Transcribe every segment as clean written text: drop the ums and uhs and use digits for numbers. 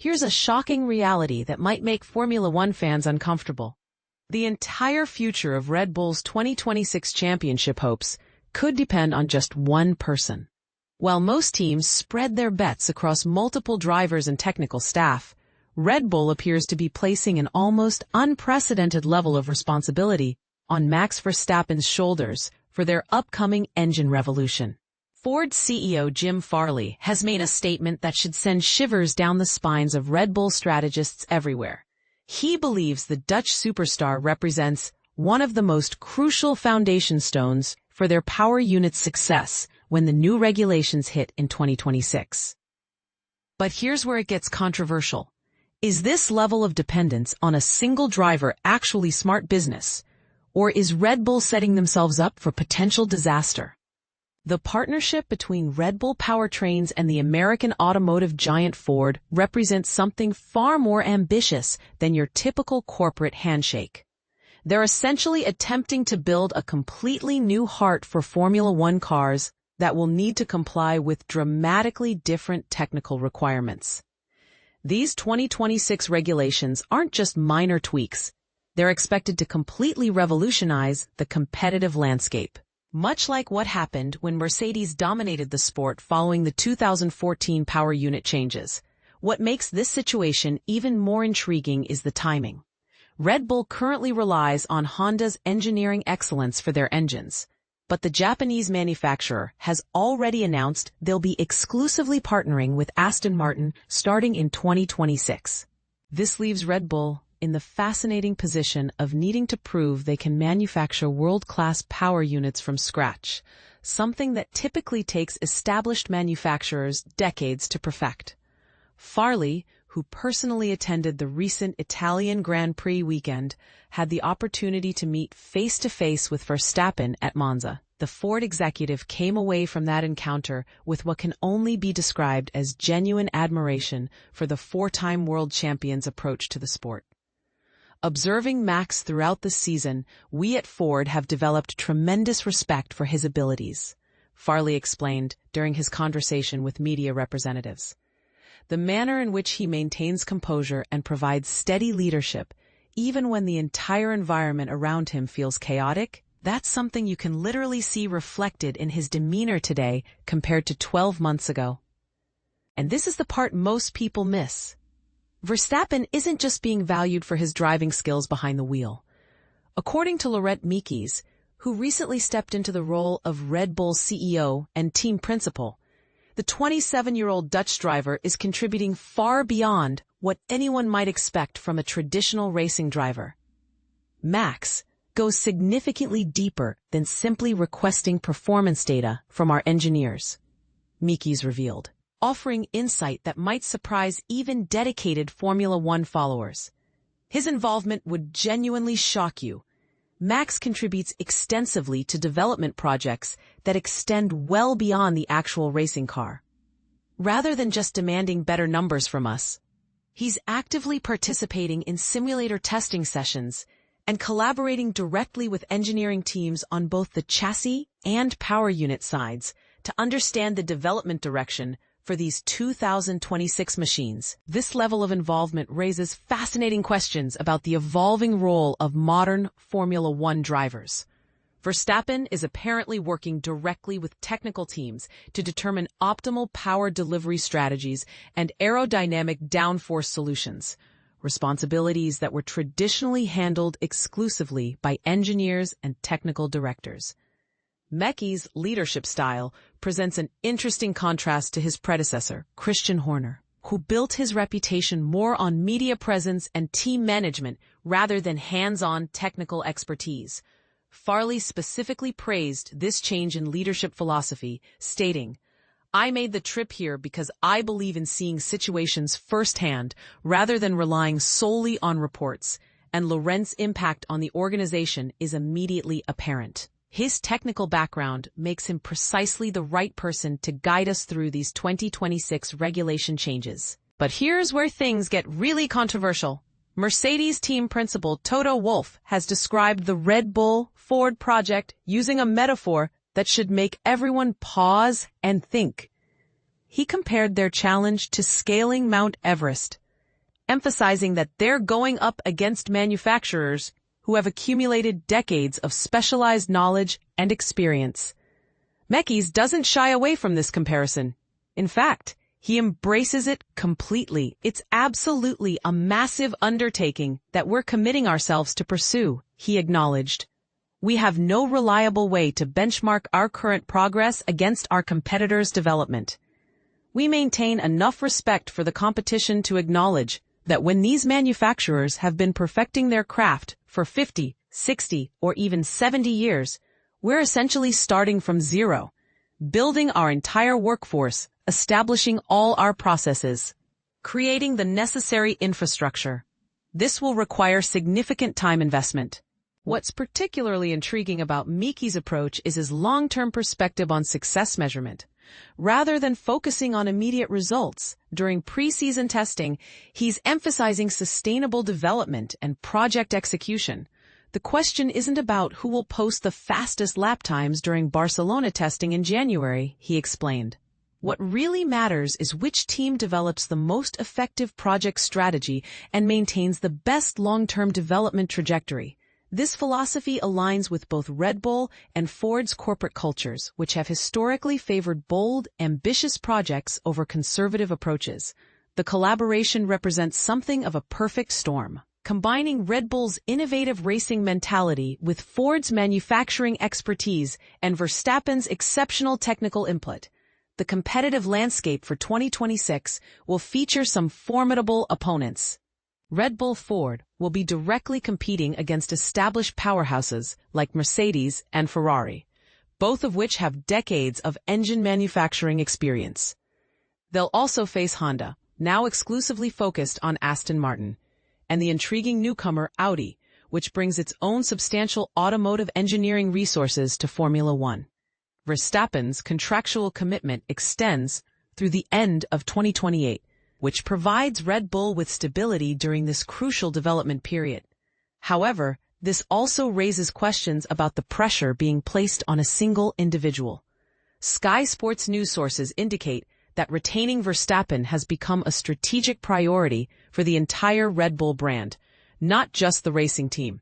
Here's a shocking reality that might make Formula One fans uncomfortable. The entire future of Red Bull's 2026 championship hopes could depend on just one person. While most teams spread their bets across multiple drivers and technical staff, Red Bull appears to be placing an almost unprecedented level of responsibility on Max Verstappen's shoulders for their upcoming engine revolution. Ford CEO Jim Farley has made a statement that should send shivers down the spines of Red Bull strategists everywhere. He believes the Dutch superstar represents one of the most crucial foundation stones for their power unit's success when the new regulations hit in 2026. But here's where it gets controversial. Is this level of dependence on a single driver actually smart business, or is Red Bull setting themselves up for potential disaster? The partnership between Red Bull Powertrains and the American automotive giant Ford represents something far more ambitious than your typical corporate handshake. They're essentially attempting to build a completely new heart for Formula One cars that will need to comply with dramatically different technical requirements. These 2026 regulations aren't just minor tweaks. They're expected to completely revolutionize the competitive landscape. Much like what happened when Mercedes dominated the sport following the 2014 power unit changes, what makes this situation even more intriguing is the timing. Red Bull currently relies on Honda's engineering excellence for their engines, but the Japanese manufacturer has already announced they'll be exclusively partnering with Aston Martin starting in 2026. This leaves Red Bull in the fascinating position of needing to prove they can manufacture world-class power units from scratch, something that typically takes established manufacturers decades to perfect. Farley, who personally attended the recent Italian Grand Prix weekend, had the opportunity to meet face-to-face with Verstappen at Monza. The Ford executive came away from that encounter with what can only be described as genuine admiration for the four-time world champion's approach to the sport. Observing Max throughout the season, we at Ford have developed tremendous respect for his abilities, Farley explained during his conversation with media representatives. The manner in which he maintains composure and provides steady leadership, even when the entire environment around him feels chaotic, that's something you can literally see reflected in his demeanor today compared to 12 months ago. And this is the part most people miss. Verstappen isn't just being valued for his driving skills behind the wheel. According to Laurent Mekies, who recently stepped into the role of Red Bull CEO and team principal, the 27-year-old Dutch driver is contributing far beyond what anyone might expect from a traditional racing driver. Max goes significantly deeper than simply requesting performance data from our engineers, Mekies revealed, offering insight that might surprise even dedicated Formula One followers. His involvement would genuinely shock you. Max contributes extensively to development projects that extend well beyond the actual racing car. Rather than just demanding better numbers from us, he's actively participating in simulator testing sessions and collaborating directly with engineering teams on both the chassis and power unit sides to understand the development direction for these 2026 machines. This level of involvement raises fascinating questions about the evolving role of modern Formula One drivers. Verstappen is apparently working directly with technical teams to determine optimal power delivery strategies and aerodynamic downforce solutions, responsibilities that were traditionally handled exclusively by engineers and technical directors. Mekies' leadership style presents an interesting contrast to his predecessor, Christian Horner, who built his reputation more on media presence and team management rather than hands-on technical expertise. Farley specifically praised this change in leadership philosophy, stating, "I made the trip here because I believe in seeing situations firsthand rather than relying solely on reports, and Laurent's impact on the organization is immediately apparent." His technical background makes him precisely the right person to guide us through these 2026 regulation changes. But here's where things get really controversial. Mercedes team principal Toto Wolff has described the Red Bull-Ford project using a metaphor that should make everyone pause and think. He compared their challenge to scaling Mount Everest, emphasizing that they're going up against manufacturers who have accumulated decades of specialized knowledge and experience. Mekies doesn't shy away from this comparison. In fact, he embraces it completely. It's absolutely a massive undertaking that we're committing ourselves to pursue, he acknowledged. We have no reliable way to benchmark our current progress against our competitors' development. We maintain enough respect for the competition to acknowledge that when these manufacturers have been perfecting their craft for 50, 60, or even 70 years, we're essentially starting from zero, building our entire workforce, establishing all our processes, creating the necessary infrastructure. This will require significant time investment. What's particularly intriguing about Mekies' approach is his long-term perspective on success measurement. Rather than focusing on immediate results, during pre-season testing, he's emphasizing sustainable development and project execution. The question isn't about who will post the fastest lap times during Barcelona testing in January, he explained. What really matters is which team develops the most effective project strategy and maintains the best long-term development trajectory. This philosophy aligns with both Red Bull and Ford's corporate cultures, which have historically favored bold, ambitious projects over conservative approaches. The collaboration represents something of a perfect storm, combining Red Bull's innovative racing mentality with Ford's manufacturing expertise and Verstappen's exceptional technical input. The competitive landscape for 2026 will feature some formidable opponents. Red Bull Ford will be directly competing against established powerhouses like Mercedes and Ferrari, both of which have decades of engine manufacturing experience. They'll also face Honda, now exclusively focused on Aston Martin, and the intriguing newcomer Audi, which brings its own substantial automotive engineering resources to Formula One. Verstappen's contractual commitment extends through the end of 2028, which provides Red Bull with stability during this crucial development period. However, this also raises questions about the pressure being placed on a single individual. Sky Sports news sources indicate that retaining Verstappen has become a strategic priority for the entire Red Bull brand, not just the racing team.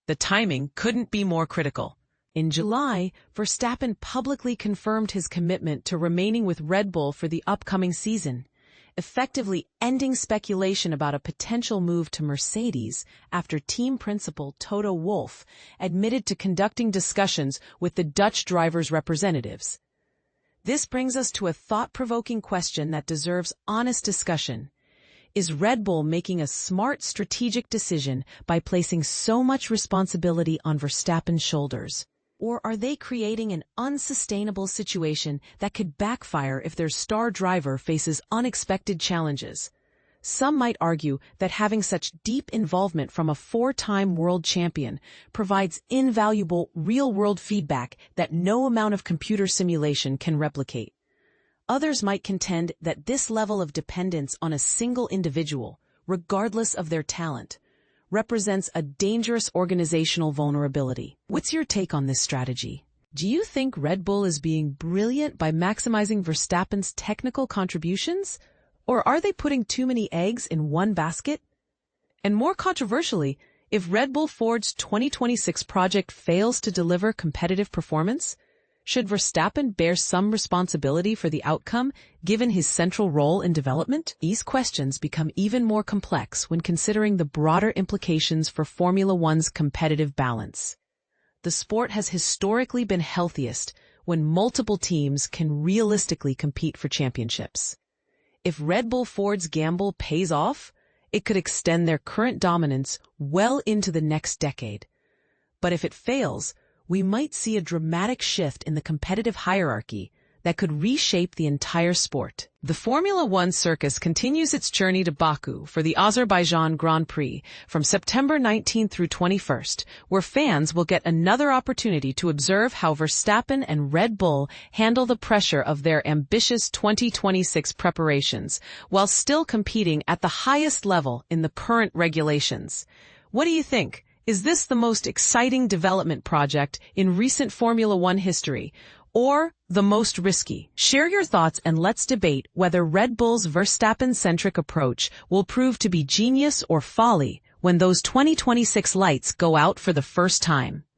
The timing couldn't be more critical. In July, Verstappen publicly confirmed his commitment to remaining with Red Bull for the upcoming season, effectively ending speculation about a potential move to Mercedes after team principal Toto Wolff admitted to conducting discussions with the Dutch driver's representatives. This brings us to a thought-provoking question that deserves honest discussion. Is Red Bull making a smart strategic decision by placing so much responsibility on Verstappen's shoulders? Or are they creating an unsustainable situation that could backfire if their star driver faces unexpected challenges? Some might argue that having such deep involvement from a four-time world champion provides invaluable real-world feedback that no amount of computer simulation can replicate. Others might contend that this level of dependence on a single individual, regardless of their talent, represents a dangerous organizational vulnerability. What's your take on this strategy? Do you think Red Bull is being brilliant by maximizing Verstappen's technical contributions? Or are they putting too many eggs in one basket? And more controversially, if Red Bull Ford's 2026 project fails to deliver competitive performance, should Verstappen bear some responsibility for the outcome, given his central role in development? These questions become even more complex when considering the broader implications for Formula One's competitive balance. The sport has historically been healthiest when multiple teams can realistically compete for championships. If Red Bull Ford's gamble pays off, it could extend their current dominance well into the next decade. But if it fails, we might see a dramatic shift in the competitive hierarchy that could reshape the entire sport. The Formula One circus continues its journey to Baku for the Azerbaijan Grand Prix from September 19 through 21st, where fans will get another opportunity to observe how Verstappen and Red Bull handle the pressure of their ambitious 2026 preparations, while still competing at the highest level in the current regulations. What do you think? Is this the most exciting development project in recent Formula One history, or the most risky? Share your thoughts and let's debate whether Red Bull's Verstappen-centric approach will prove to be genius or folly when those 2026 lights go out for the first time.